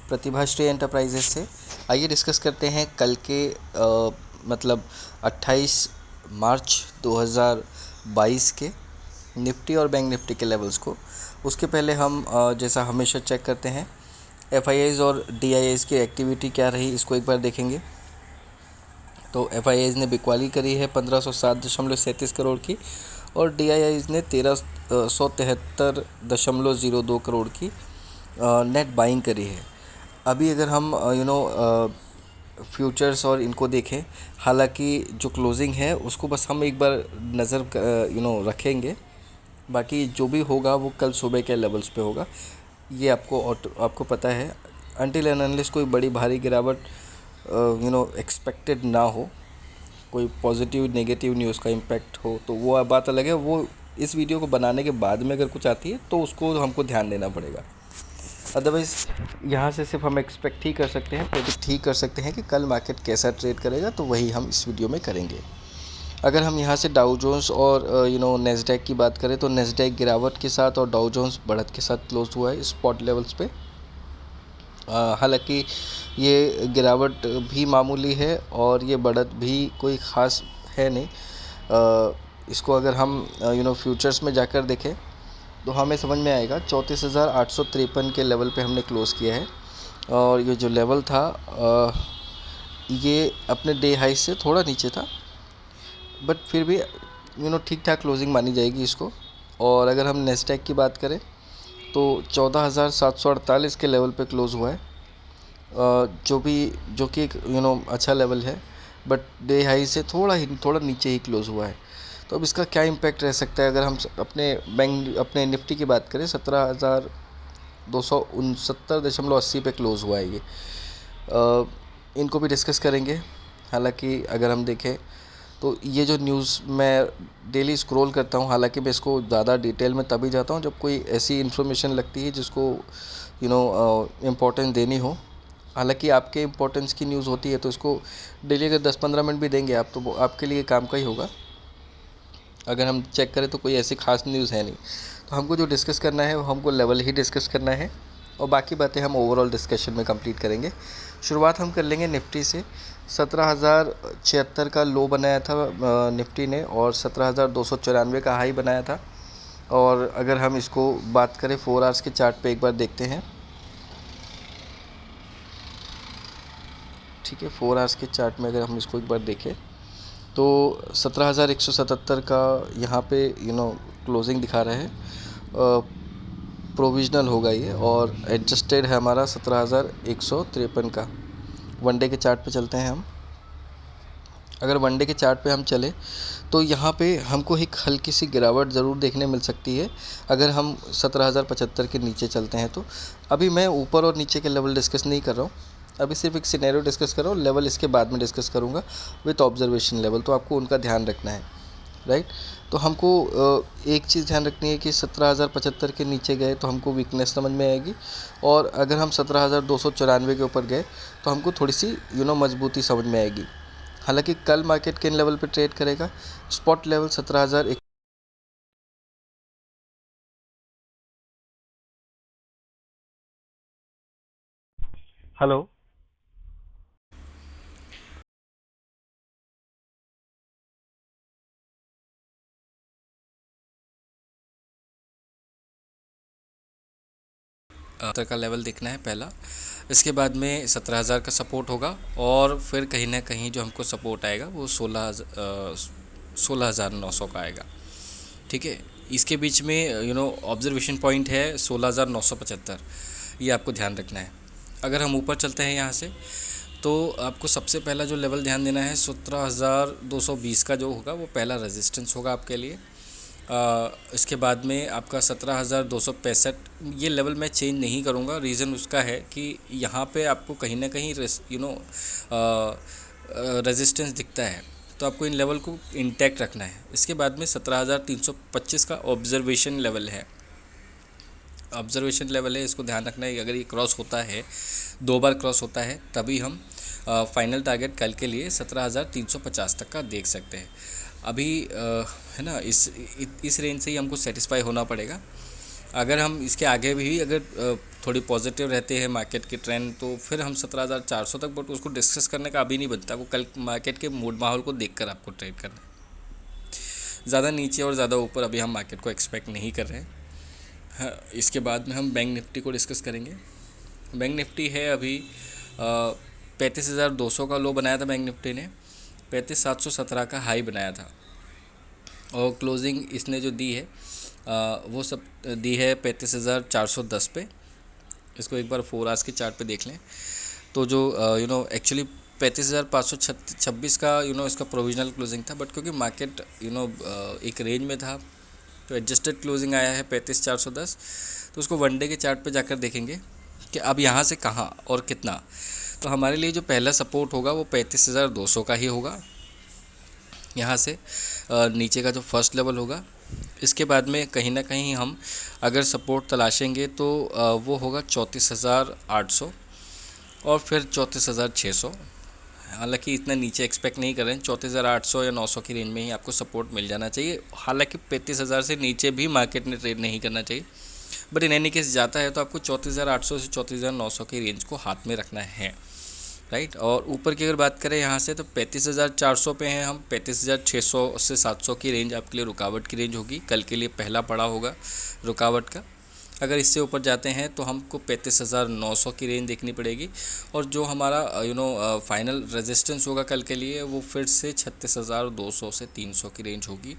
प्रतिभाश्री enterprises से। आइए discuss करते हैं कल के मतलब 28 मार्च 2022 के निफ्टी और बैंक निफ्टी के लेवल्स को। उसके पहले हम जैसा हमेशा चेक करते हैं एफआईआईज़ और डीआईआईज़ की एक्टिविटी क्या रही, इसको एक बार देखेंगे। तो एफआईआईज़ ने बिकवाली करी है 1507.37 करोड़ की और डीआईआईज़ ने 1373.02 करोड़ की नेट बाइंग करी है। अभी अगर हम फ्यूचर्स और इनको देखें, हालांकि जो क्लोजिंग है उसको बस हम एक बार नज़र रखेंगे, बाकी जो भी होगा वो कल सुबह के लेवल्स पे होगा, ये आपको पता है। अनटिल एंड अनलेस कोई बड़ी भारी गिरावट एक्सपेक्टेड ना हो, कोई पॉजिटिव नेगेटिव न्यूज़ का इम्पैक्ट हो, तो वो बात अलग है। वो इस वीडियो को बनाने के बाद में अगर कुछ आती है तो उसको हमको ध्यान देना पड़ेगा। अदरवाइज़ यहाँ से सिर्फ हम एक्सपेक्ट ही कर सकते हैं, प्रेडिक्ट ही कर सकते हैं कि कल मार्केट कैसा ट्रेड करेगा, तो वही हम इस वीडियो में करेंगे। अगर हम यहाँ से डाउ जोन्स और नेस्डैक की बात करें तो नेस्डैक गिरावट के साथ और डाउ जोन्स बढ़त के साथ क्लोज हुआ है स्पॉट लेवल्स पे। हालांकि ये गिरावट भी मामूली है और ये बढ़त भी कोई ख़ास है नहीं। इसको अगर हम फ्यूचर्स में जाकर देखें तो हमें समझ में आएगा 34,853 के लेवल पे हमने क्लोज़ किया है और ये जो लेवल था ये अपने डे हाई से थोड़ा नीचे था, बट फिर भी ठीक ठाक क्लोजिंग मानी जाएगी इसको। और अगर हम नेस्डैक की बात करें तो 14,748 के लेवल पे क्लोज़ हुआ है, जो कि एक अच्छा लेवल है, बट डे हाई से थोड़ा नीचे ही क्लोज़ हुआ है। तो अब इसका क्या इम्पैक्ट रह सकता है। अगर हम अपने निफ्टी की बात करें 17,269.80 पे क्लोज़ हुआ है ये। इनको भी डिस्कस करेंगे। हालांकि अगर हम देखें तो ये जो न्यूज़ मैं डेली स्क्रॉल करता हूँ, हालांकि मैं इसको ज़्यादा डिटेल में तभी जाता हूँ जब कोई ऐसी इन्फॉर्मेशन लगती है जिसको इम्पोर्टेंस देनी हो। हालांकि आपके इम्पोर्टेंस की न्यूज़ होती है तो इसको डेली अगर 10-15 मिनट भी देंगे आप, तो वो आपके लिए काम का ही होगा। अगर हम चेक करें तो कोई ऐसी खास न्यूज़ है नहीं, तो हमको जो डिस्कस करना है वो हमको लेवल ही डिस्कस करना है और बाकी बातें हम ओवरऑल डिस्कशन में कंप्लीट करेंगे। शुरुआत हम कर लेंगे निफ्टी से। 17,076 का लो बनाया था निफ्टी ने और 17,294 का हाई बनाया था। और अगर हम इसको बात करें 4 आवर्स के चार्ट पे एक बार देखते हैं, ठीक है। 4 आवर्स के चार्ट में अगर हम इसको एक बार देखें तो 17,177 का यहाँ पे क्लोजिंग दिखा रहा है। प्रोविजनल होगा ये और एडजस्टेड है हमारा 17,153 का। वनडे के चार्ट पे चलते हैं हम। अगर वनडे के चार्ट पे हम चले तो यहाँ पे हमको एक हल्की सी गिरावट ज़रूर देखने मिल सकती है अगर हम 17,075 के नीचे चलते हैं तो। अभी मैं ऊपर और नीचे के लेवल डिस्कस नहीं कर रहा हूँ, अभी सिर्फ एक सिनेरियो डिस्कस कर रहा हूँ। लेवल इसके बाद में डिस्कस करूँगा विथ ऑब्जर्वेशन लेवल, तो आपको उनका ध्यान रखना है, राइट। तो हमको एक चीज़ ध्यान रखनी है कि 17,075 के नीचे गए तो हमको वीकनेस समझ में आएगी, और अगर हम 17,294 के ऊपर गए तो हमको थोड़ी सी मजबूती समझ में आएगी। हालांकि कल मार्केट किन लेवल पे ट्रेड करेगा, स्पॉट लेवल 17,000। हेलो, का लेवल देखना है पहला। इसके बाद में 17,000 का सपोर्ट होगा और फिर कहीं ना कहीं जो हमको सपोर्ट आएगा वो 16,900 का आएगा, ठीक है। इसके बीच में ऑब्जर्वेशन पॉइंट है 16,975, ये आपको ध्यान रखना है। अगर हम ऊपर चलते हैं यहाँ से तो आपको सबसे पहला जो लेवल ध्यान देना है 17,220 का जो होगा वो पहला रेजिस्टेंस होगा आपके लिए। इसके बाद में आपका 17,265, ये लेवल मैं चेंज नहीं करूँगा। रीज़न उसका है कि यहाँ पे आपको कहीं ना कहीं रेजिस्टेंस दिखता है, तो आपको इन लेवल को इंटैक्ट रखना है। इसके बाद में 17,325 का ऑब्जर्वेशन लेवल है। ऑब्जर्वेशन लेवल है, इसको ध्यान रखना है। अगर ये क्रॉस होता है, 2 बार क्रॉस होता है, तभी हम फाइनल टारगेट कल के लिए 17,350 तक का देख सकते हैं। अभी है ना, इस रेंज से ही हमको सेटिस्फाई होना पड़ेगा। अगर हम इसके आगे भी अगर थोड़ी पॉजिटिव रहते हैं मार्केट के ट्रेंड, तो फिर हम 17,400 तक, बट उसको डिस्कस करने का अभी नहीं बनता, वो कल मार्केट के मूड माहौल को देखकर आपको ट्रेड करना है। ज़्यादा नीचे और ज़्यादा ऊपर अभी हम मार्केट को एक्सपेक्ट नहीं कर रहे हैं। हाँ, इसके बाद में हम बैंक निफ्टी को डिस्कस करेंगे। बैंक निफ्टी है अभी 35,200 का लो बनाया था बैंक निफ्टी ने, 35,717 का हाई बनाया था, और क्लोजिंग इसने जो दी है वो सब दी है 35,410 पे। इसको एक बार 4 आवर्स के चार्ट पे देख लें तो जो एक्चुअली 35,526 का इसका प्रोविजनल क्लोजिंग था, बट क्योंकि मार्केट एक रेंज में था तो एडजस्टेड क्लोजिंग आया है 35,410। तो उसको वनडे के चार्ट पे जाकर देखेंगे कि अब यहाँ से कहाँ और कितना। तो हमारे लिए जो पहला सपोर्ट होगा वो 35,200 का ही होगा, यहाँ से नीचे का जो फर्स्ट लेवल होगा। इसके बाद में कहीं ना कहीं हम अगर सपोर्ट तलाशेंगे तो वो होगा 34,800 और फिर 34,600। हालांकि इतना नीचे एक्सपेक्ट नहीं कर रहे हैं, 34,800 या 900 की रेंज में ही आपको सपोर्ट मिल जाना चाहिए। हालांकि 35,000 से नीचे भी मार्केट ने ट्रेड नहीं करना चाहिए, बट इन एनी केस जाता है तो आपको 34,800 से 34,900 की रेंज को हाथ में रखना है, राइट। और ऊपर की अगर बात करें यहाँ से तो 35,400 पे हैं हम, 35,600 से 700 की रेंज आपके लिए रुकावट की रेंज होगी, कल के लिए पहला पड़ा होगा रुकावट का। अगर इससे ऊपर जाते हैं तो हमको 35,900 की रेंज देखनी पड़ेगी, और जो हमारा फाइनल रेजिस्टेंस होगा कल के लिए वो फिर से 36,200 से 300 की रेंज होगी,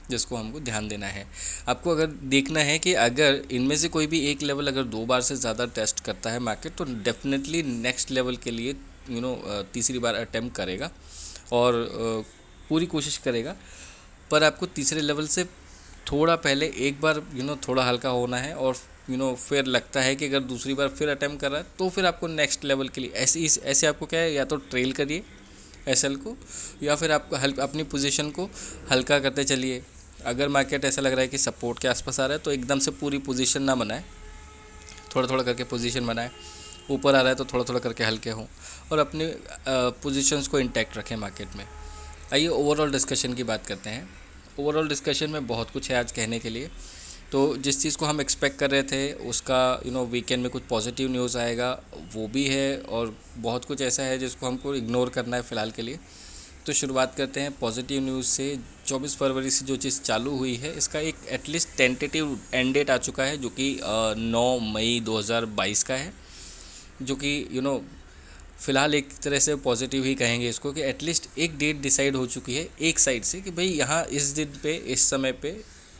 जिसको हमको ध्यान देना है। आपको अगर देखना है कि अगर इनमें से कोई भी एक लेवल अगर 2 बार से ज़्यादा टेस्ट करता है मार्केट, तो डेफिनेटली नेक्स्ट लेवल के लिए तीसरी बार अटेम्प्ट करेगा और पूरी कोशिश करेगा, पर आपको तीसरे लेवल से थोड़ा पहले एक बार थोड़ा हल्का होना है, और फिर लगता है कि अगर दूसरी बार फिर अटेम्प्ट कर रहा है तो फिर आपको नेक्स्ट लेवल के लिए ऐसे आपको क्या है, या तो ट्रेल करिए एसएल को, या फिर आप अपनी पोजीशन को हल्का करते चलिए। अगर मार्केट ऐसा लग रहा है कि सपोर्ट के आसपास आ रहा है तो एकदम से पूरी पोजीशन ना बनाए, थोड़ा थोड़ा करके पोजीशन बनाए। ऊपर आ रहा है तो थोड़ा थोड़ा करके हल्के हों और अपने पोजीशंस को इंटैक्ट रखें मार्केट में। आइए ओवरऑल डिस्कशन की बात करते हैं। ओवरऑल डिस्कशन में बहुत कुछ है आज कहने के लिए। तो जिस चीज़ को हम एक्सपेक्ट कर रहे थे उसका वीकेंड में कुछ पॉजिटिव न्यूज़ आएगा वो भी है, और बहुत कुछ ऐसा है जिसको हमको इग्नोर करना है फ़िलहाल के लिए। तो शुरुआत करते हैं पॉजिटिव न्यूज़ से। 24 फरवरी से जो चीज़ चालू हुई है इसका एक एटलीस्ट टेंटेटिव एंड डेट आ चुका है, जो कि 9 मई 2022 का है, जो कि फ़िलहाल एक तरह से पॉजिटिव ही कहेंगे इसको, कि एटलीस्ट एक डेट डिसाइड हो चुकी है एक साइड से कि भाई यहाँ इस दिन पे इस समय पे,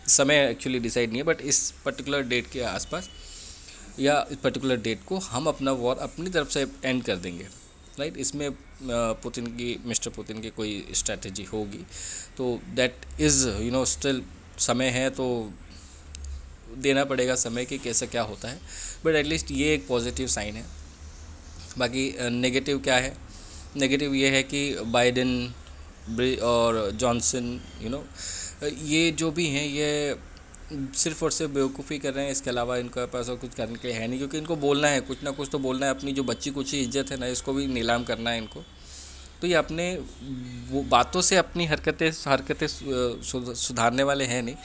समय एक्चुअली डिसाइड नहीं है बट इस पर्टिकुलर डेट के आसपास या इस पर्टिकुलर डेट को हम अपना वॉर अपनी तरफ से एंड कर देंगे, राइट। इसमें मिस्टर पुतिन की कोई स्ट्रैटेजी होगी तो दैट इज़ स्टिल समय है, तो देना पड़ेगा समय कि कैसे क्या होता है, बट एटलीस्ट ये एक पॉजिटिव साइन है। बाकी नेगेटिव क्या है? नेगेटिव ये है कि बाइडेन और जॉनसन ये जो भी हैं ये सिर्फ़ और सिर्फ बेवकूफ़ी कर रहे हैं, इसके अलावा इनके पास और कुछ करने के लिए है नहीं, क्योंकि इनको बोलना है, कुछ ना कुछ तो बोलना है। अपनी जो बच्ची कुछ ही इज्जत है ना, इसको भी नीलाम करना है इनको। तो ये अपने वो बातों से अपनी हरकतें सुधारने वाले हैं नहीं,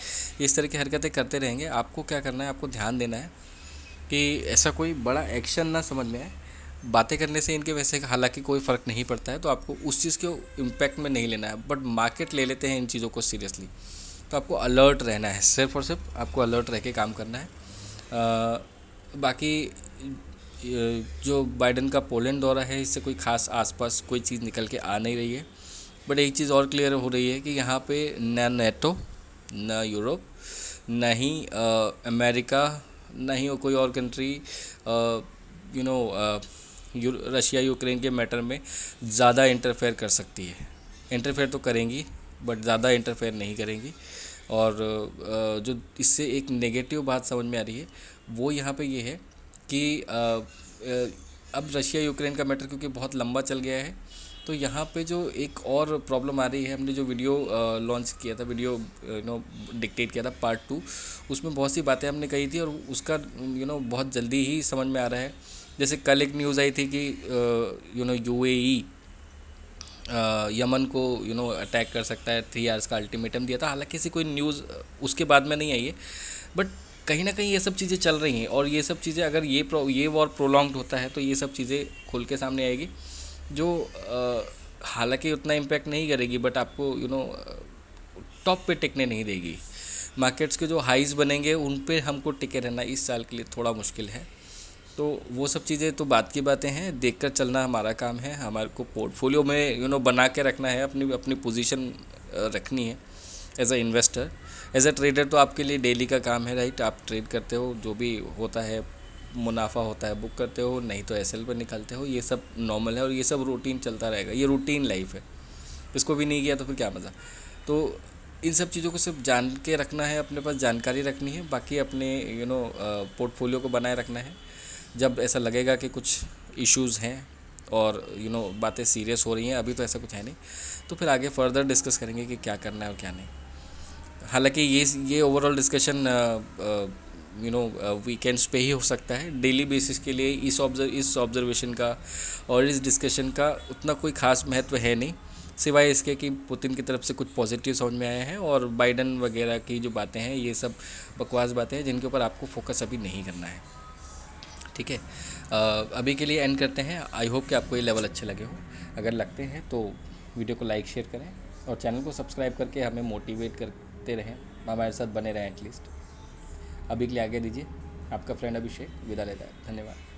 इस तरह की हरकतें करते रहेंगे। आपको क्या करना है, आपको ध्यान देना है कि ऐसा कोई बड़ा एक्शन ना समझ में आए। बातें करने से इनके वैसे हालांकि कोई फ़र्क नहीं पड़ता है, तो आपको उस चीज़ के इम्पैक्ट में नहीं लेना है, बट मार्केट ले लेते हैं इन चीज़ों को सीरियसली। तो आपको अलर्ट रहना है, सिर्फ और सिर्फ आपको अलर्ट रह के काम करना है। बाकी जो बाइडेन का पोलैंड दौरा है, इससे कोई ख़ास आसपास कोई चीज़ निकल के आ नहीं रही है, बट एक चीज़ और क्लियर हो रही है कि यहाँ पे न नेटो, न यूरोप, न ही अमेरिका, न ही कोई और कंट्री रशिया यूक्रेन के मैटर में ज़्यादा इंटरफेयर कर सकती है। इंटरफेयर तो करेंगी बट ज़्यादा इंटरफेयर नहीं करेंगी। और जो इससे एक नेगेटिव बात समझ में आ रही है वो यहाँ पे ये है कि अब रशिया यूक्रेन का मैटर क्योंकि बहुत लंबा चल गया है, तो यहाँ पे जो एक और प्रॉब्लम आ रही है, हमने जो वीडियो लॉन्च किया था, वीडियो डिक्टेट किया था पार्ट 2, उसमें बहुत सी बातें हमने कही थी और उसका बहुत जल्दी ही समझ में आ रहा है। जैसे कल एक न्यूज़ आई थी कि यूएई यमन को अटैक कर सकता है, 3 आवर्स का अल्टीमेटम दिया था। हालांकि किसी कोई न्यूज़ उसके बाद में नहीं आई है, बट कहीं ना कहीं ये सब चीज़ें चल रही हैं, और ये सब चीज़ें अगर ये वॉर प्रोलॉन्ग्ड होता है तो ये सब चीज़ें खुल के सामने आएगी, जो हालांकि उतना इम्पैक्ट नहीं करेगी, बट आपको टॉप पे टिकने नहीं देगी। मार्केट्स के जो हाइज बनेंगे उन पे हमको टिके रहना इस साल के लिए थोड़ा मुश्किल है। तो वो सब चीज़ें तो बात की बातें हैं, देखकर चलना हमारा काम है। हमारे को पोर्टफोलियो में बना के रखना है, अपनी अपनी पोजीशन रखनी है as a investor. As a trader तो आपके लिए डेली का काम है, राइट। आप ट्रेड करते हो, जो भी होता है मुनाफा होता है बुक करते हो, नहीं तो एसएल पर निकालते हो, ये सब नॉर्मल है और ये सब रूटीन चलता रहेगा। ये रूटीन लाइफ है, इसको भी नहीं किया तो फिर क्या मज़ा। तो इन सब चीज़ों को सिर्फ जान के रखना है, अपने पास जानकारी रखनी है, बाकी अपने पोर्टफोलियो को बनाए रखना है। जब ऐसा लगेगा कि कुछ इश्यूज़ हैं और बातें सीरियस हो रही हैं, अभी तो ऐसा कुछ है नहीं, तो फिर आगे फर्दर डिस्कस करेंगे कि क्या करना है और क्या नहीं। हालांकि ये ओवरऑल डिस्कशन वीकेंड्स पे ही हो सकता है। डेली बेसिस के लिए इस ऑब्जर्वेशन का और इस डिस्कशन का उतना कोई ख़ास महत्व है नहीं, सिवाय इसके कि पुतिन की तरफ से कुछ पॉजिटिव समझ में आए हैं, और बाइडन वगैरह की जो बातें हैं ये सब बकवास बातें हैं जिनके ऊपर आपको फोकस अभी नहीं करना है। ठीक है, अभी के लिए एंड करते हैं। आई होप कि आपको ये लेवल अच्छे लगे हो। अगर लगते हैं तो वीडियो को लाइक शेयर करें और चैनल को सब्सक्राइब करके हमें मोटिवेट करते रहें, हमारे साथ बने रहें एटलीस्ट। अभी के लिए आगे दीजिए, आपका फ्रेंड अभिषेक विदा लेता है। धन्यवाद।